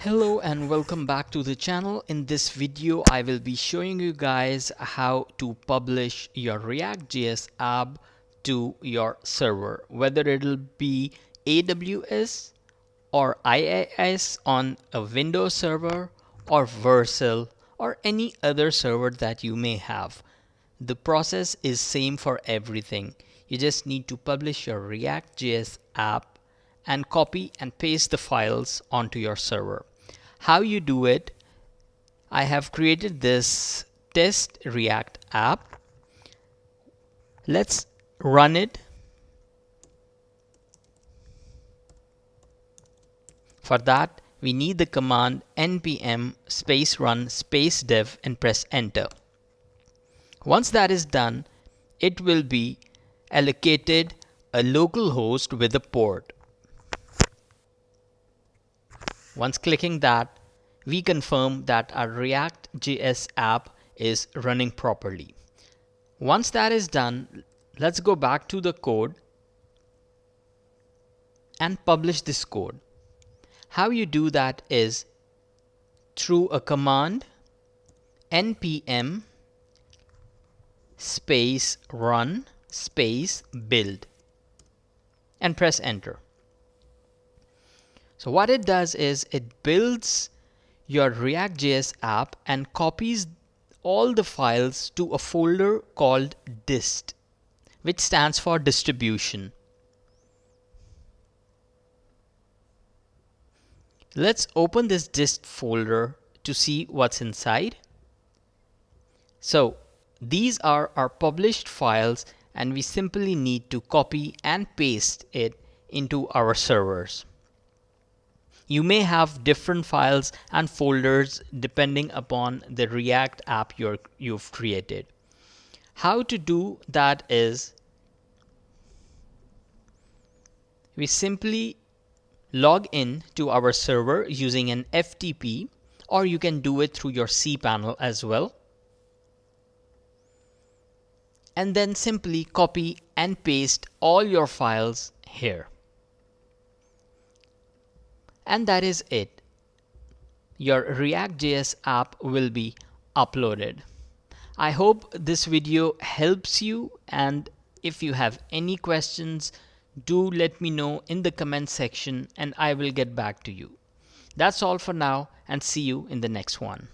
Hello and welcome back to the channel. In this video I will be showing you guys how to publish your React.js app to your server, whether it'll be AWS or IIS on a Windows server or Vercel or any other server that you may have. The process is same for everything. You just need to publish your React.js app and copy and paste the files onto your server. How you do it, I have created this test React app. Let's run it. For that, we need the command npm run dev and press enter. Once that is done, it will be allocated a local host with a port. Once clicking that, we confirm that our React.js app is running properly. Once that is done, let's go back to the code and publish this code. How you do that is through a command npm run build and press enter. So what it does is it builds your React.js app and copies all the files to a folder called dist, which stands for distribution. Let's open this dist folder to see what's inside. So these are our published files and we simply need to copy and paste it into our servers. You may have different files and folders depending upon the React app you've created. How to do that is we simply log in to our server using an FTP, or you can do it through your cPanel as well. And then simply copy and paste all your files here. And that is it. Your React.js app will be uploaded. I hope this video helps you, and if you have any questions, do let me know in the comment section and I will get back to you. That's all for now, and see you in the next one.